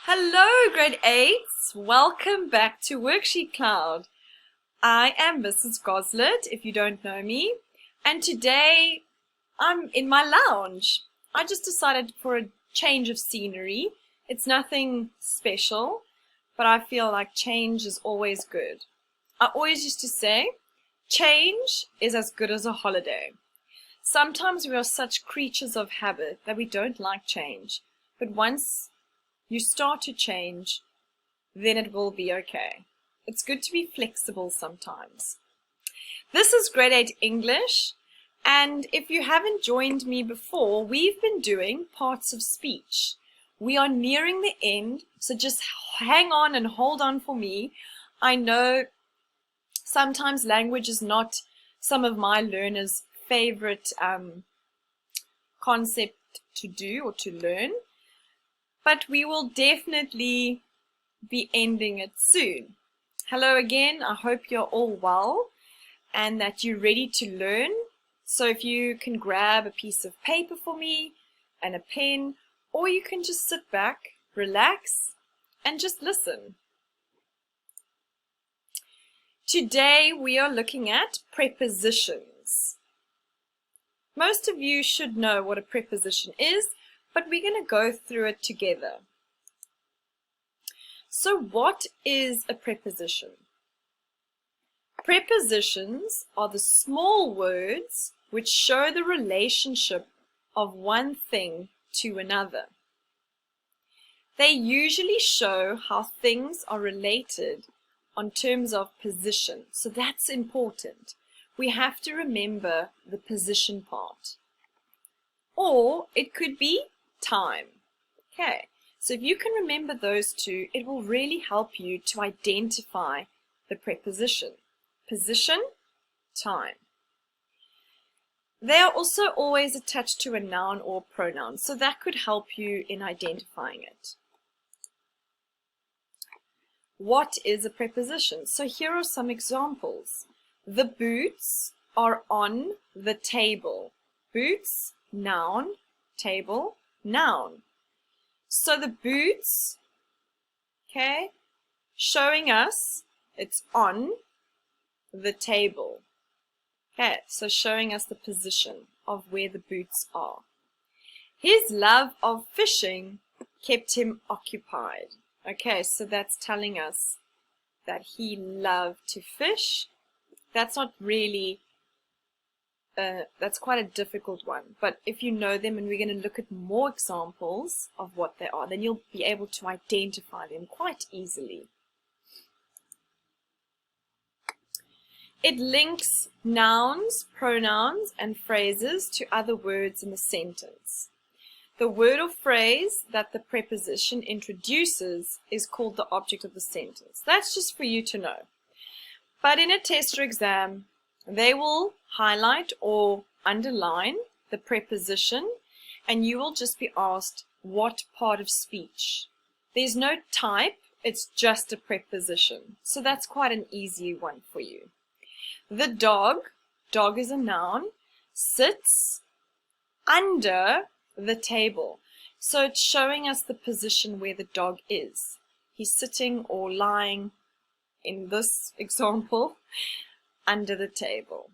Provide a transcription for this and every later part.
Hello, grade 8s. Welcome back to WorksheetCloud. I am Mrs. Goslet, if you don't know me, and today I'm in my lounge. I just decided for a change of scenery. It's nothing special, but I feel like change is always good. I always used to say, change is as good as a holiday. Sometimes we are such creatures of habit that we don't like change, but once you start to change, then it will be okay. It's good to be flexible sometimes. This is grade 8 English, and if you haven't joined me before, we've been doing parts of speech. We are nearing the end, so just hang on and hold on for me. I know sometimes language is not some of my learners' favorite concept to do or to learn, but we will definitely be ending it soon. Hello again. I hope you're all well and that you're ready to learn. So if you can grab a piece of paper for me and a pen, or you can just sit back, relax, and just listen. Today we are looking at prepositions. Most of you should know what a preposition is, but we're going to go through it together. So what is a preposition? Prepositions are the small words which show the relationship of one thing to another. They usually show how things are related on terms of position. So that's important. We have to remember the position part. Or it could be time. Okay, so if you can remember those two, it will really help you to identify the preposition. Position, time. They are also always attached to a noun or pronoun, so that could help you in identifying it. What is a preposition? So here are some examples. The boots are on the table. Boots, noun, table, noun. So the boots, okay, showing us it's on the table. Okay, so showing us the position of where the boots are. His love of fishing kept him occupied. Okay, so that's telling us that he loved to fish. That's not really that's quite a difficult one, but if you know them, and we're going to look at more examples of what they are, then you'll be able to identify them quite easily. It links nouns, pronouns, and phrases to other words in the sentence. The word or phrase that the preposition introduces is called the object of the sentence. That's just for you to know. But in a test or exam, they will highlight or underline the preposition, and you will just be asked what part of speech. There's no type, it's just a preposition. So that's quite an easy one for you. The dog is a noun, sits under the table. So it's showing us the position where the dog is. He's sitting or lying, in this example, under the table.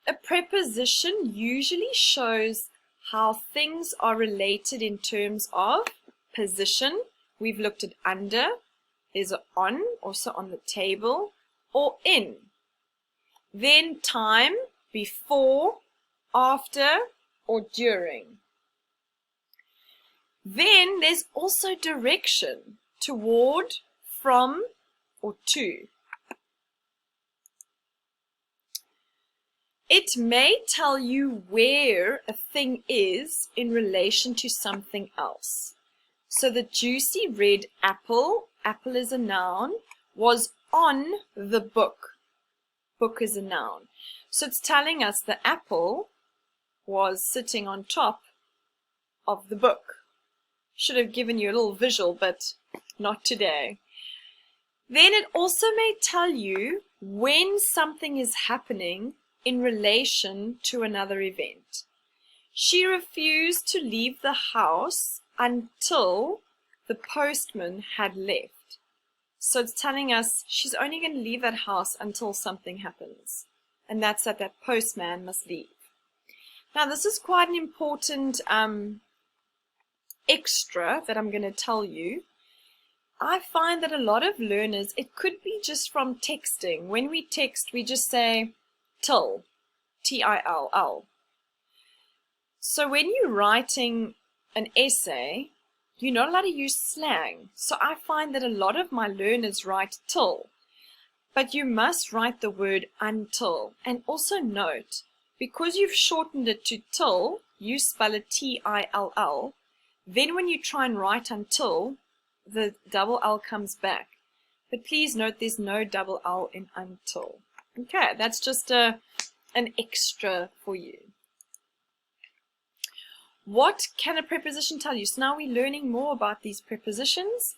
A preposition usually shows how things are related in terms of position. We've looked at under, there's an on, also on the table, or in. Then time, before, after, or during. Then there's also direction, toward, from, or to. It may tell you where a thing is in relation to something else. So the juicy red apple is a noun, was on the book. Book is a noun. So it's telling us the apple was sitting on top of the book. Should have given you a little visual, but not today. Then it also may tell you when something is happening in relation to another event. She refused to leave the house until the postman had left. So it's telling us she's only going to leave that house until something happens. And that's that postman must leave. Now this is quite an important extra that I'm going to tell you. I find that a lot of learners, it could be just from texting. When we text, we just say till, T-I-L-L. So when you're writing an essay, you're not allowed to use slang. So I find that a lot of my learners write till. But you must write the word until. And also note, because you've shortened it to till, you spell it T-I-L-L. Then when you try and write until, the double L comes back. But please note there's no double L in until. Okay, that's just an extra for you. What can a preposition tell you? So now we're learning more about these prepositions.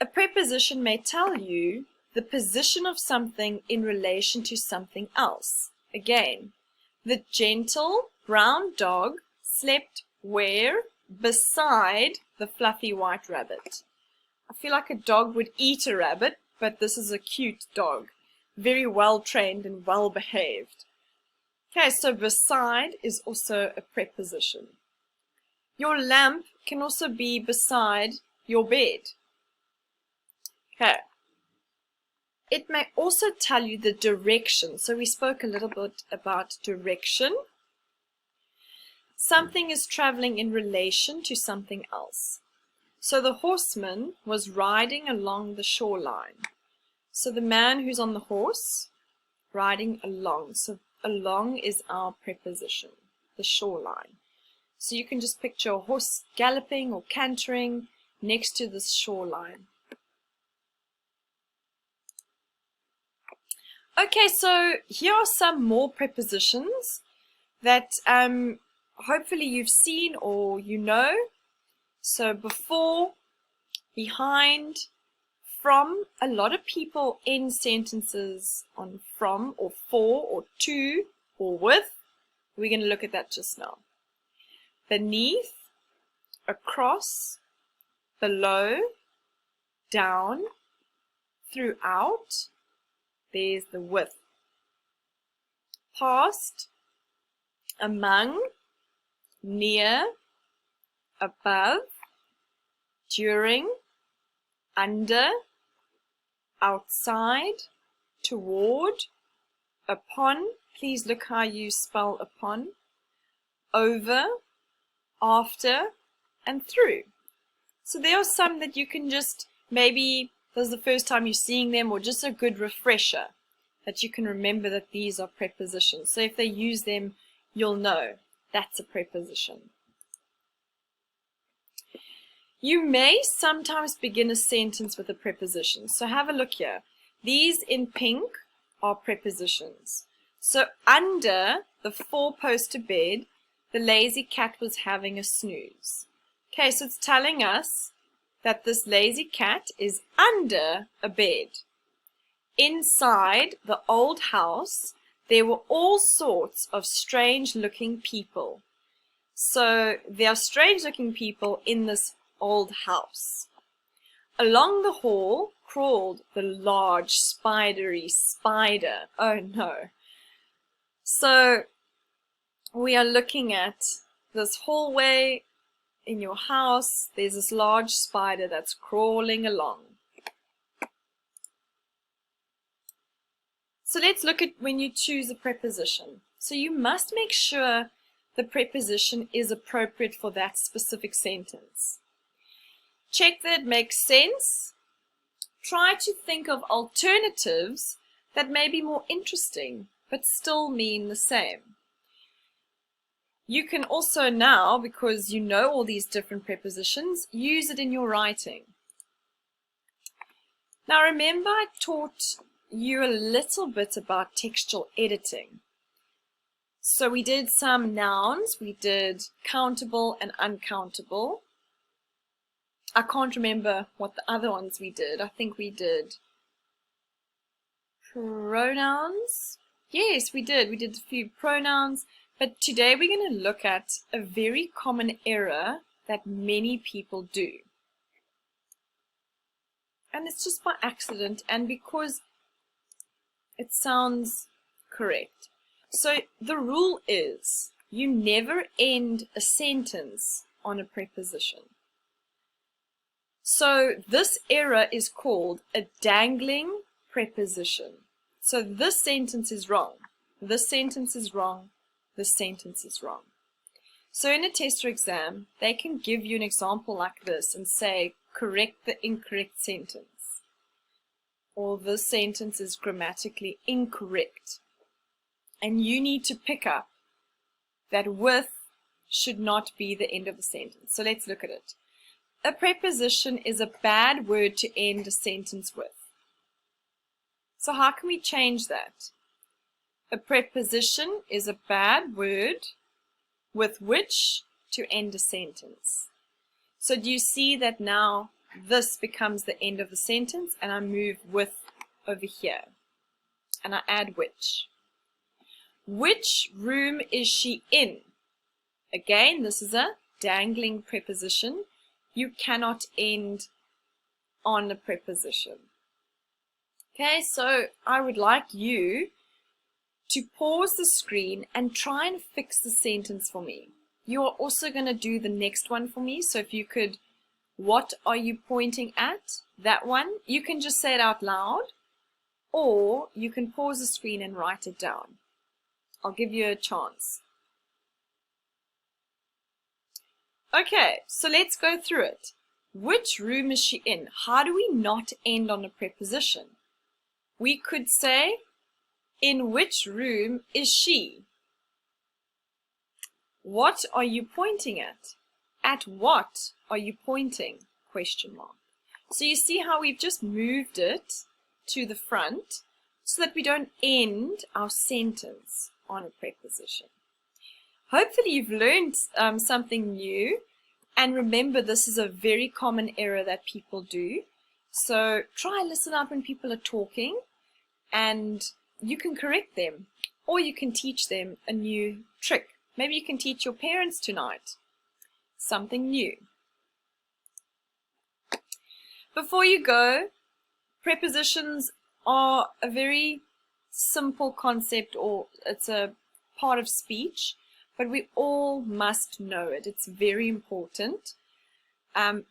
A preposition may tell you the position of something in relation to something else. Again, the gentle brown dog slept where? Beside the fluffy white rabbit. I feel like a dog would eat a rabbit, but this is a cute dog. Very well trained and well behaved. Okay, so beside is also a preposition. Your lamp can also be beside your bed. Okay. It may also tell you the direction. So we spoke a little bit about direction. Something is traveling in relation to something else. So the horseman was riding along the shoreline. So the man who's on the horse, riding along. So along is our preposition, the shoreline. So you can just picture a horse galloping or cantering next to this shoreline. Okay, so here are some more prepositions that hopefully you've seen or you know. So before, behind, from. A lot of people end sentences on from or for or to or with. We're going to look at that just now. Beneath, across, below, down, throughout. There's the with. Past, among, near, above, during, under, outside, toward, upon. Please look how you spell upon. Over, after, and through. So there are some that you can just, maybe this is the first time you're seeing them, or just a good refresher that you can remember that these are prepositions. So if they use them, you'll know that's a preposition. You may sometimes begin a sentence with a preposition. So have a look here. These in pink are prepositions. So under the four-poster bed, the lazy cat was having a snooze. Okay, so it's telling us that this lazy cat is under a bed. Inside the old house, there were all sorts of strange-looking people. So there are strange-looking people in this old house. Along the hall crawled the large spidery spider. Oh no. So we are looking at this hallway in your house. There's this large spider that's crawling along. So let's look at when you choose a preposition. So you must make sure the preposition is appropriate for that specific sentence. Check that it makes sense. Try to think of alternatives that may be more interesting, but still mean the same. You can also now, because you know all these different prepositions, use it in your writing. Now remember, I taught you a little bit about textual editing. So we did some nouns, we did countable and uncountable. I can't remember what the other ones we did. I think we did pronouns. Yes, we did. We did a few pronouns. But today we're going to look at a very common error that many people do. And it's just by accident and because it sounds correct. So the rule is you never end a sentence on a preposition. So this error is called a dangling preposition. So this sentence is wrong. This sentence is wrong. This sentence is wrong. So in a test or exam, they can give you an example like this and say, correct the incorrect sentence. Or this sentence is grammatically incorrect. And you need to pick up that with should not be the end of the sentence. So let's look at it. A preposition is a bad word to end a sentence with. So how can we change that? A preposition is a bad word with which to end a sentence. So do you see that now this becomes the end of the sentence and I move with over here and I add which. Which room is she in? Again, this is a dangling preposition. You cannot end on a preposition. Okay, so I would like you to pause the screen and try and fix the sentence for me. You are also going to do the next one for me. So if you could, what are you pointing at? That one. You can just say it out loud, or you can pause the screen and write it down. I'll give you a chance. Okay, so let's go through it. Which room is she in? How do we not end on a preposition? We could say, in which room is she? What are you pointing at? At what are you pointing? Question mark. So you see how we've just moved it to the front so that we don't end our sentence on a preposition. Hopefully you've learned something new, and remember this is a very common error that people do. So try listen up when people are talking and you can correct them, or you can teach them a new trick. Maybe you can teach your parents tonight something new. Before you go, prepositions are a very simple concept, or it's a part of speech, but we all must know it. It's very important.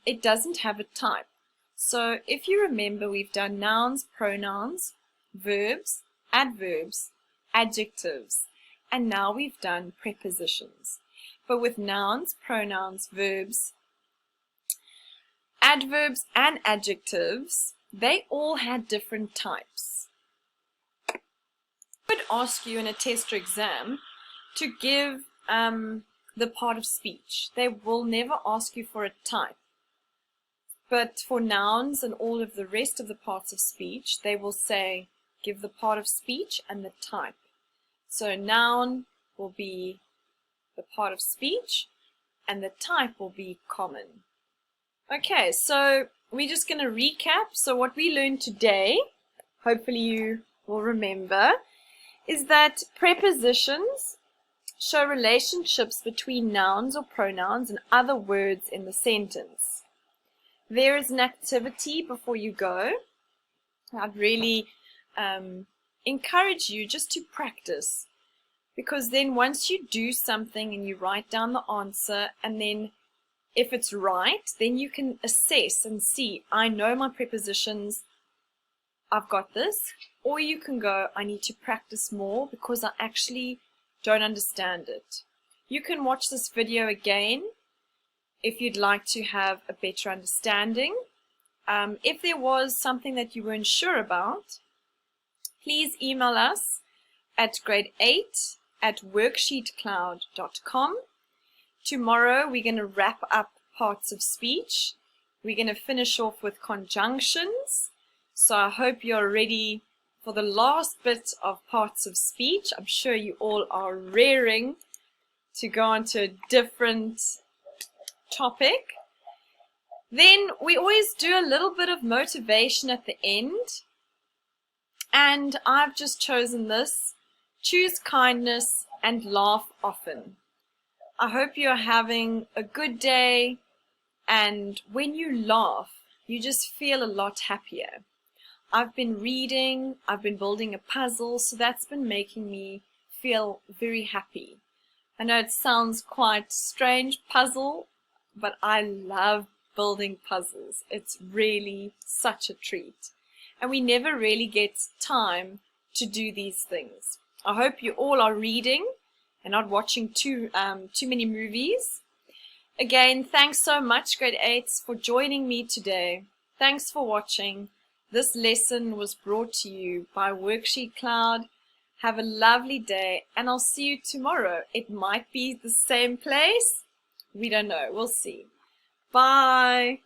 It doesn't have a type. So if you remember, we've done nouns, pronouns, verbs, adverbs, adjectives, and now we've done prepositions. But with nouns, pronouns, verbs, adverbs, and adjectives, they all had different types. I would ask you in a test or exam to give the part of speech. They will never ask you for a type. But for nouns and all of the rest of the parts of speech, they will say, give the part of speech and the type. So noun will be the part of speech and the type will be common. Okay, so we're just going to recap. So what we learned today, hopefully you will remember, is that prepositions show relationships between nouns or pronouns and other words in the sentence. There is an activity before you go. I'd really encourage you just to practice, because then once you do something and you write down the answer, and then if it's right, then you can assess and see, I know my prepositions, I've got this. Or you can go, I need to practice more because I actually don't understand it. You can watch this video again if you'd like to have a better understanding. If there was something that you weren't sure about, please email us at grade8@worksheetcloud.com. Tomorrow we're going to wrap up parts of speech. We're going to finish off with conjunctions. So I hope you're ready for the last bit of parts of speech. I'm sure you all are raring to go on to a different topic. Then we always do a little bit of motivation at the end. And I've just chosen this. Choose kindness and laugh often. I hope you're having a good day, and when you laugh, you just feel a lot happier. I've been reading, I've been building a puzzle, so that's been making me feel very happy. I know it sounds quite strange, puzzle, but I love building puzzles. It's really such a treat. And we never really get time to do these things. I hope you all are reading and not watching too many movies. Again, thanks so much, grade 8s, for joining me today. Thanks for watching. This lesson was brought to you by WorksheetCloud. Have a lovely day, and I'll see you tomorrow. It might be the same place. We don't know. We'll see. Bye.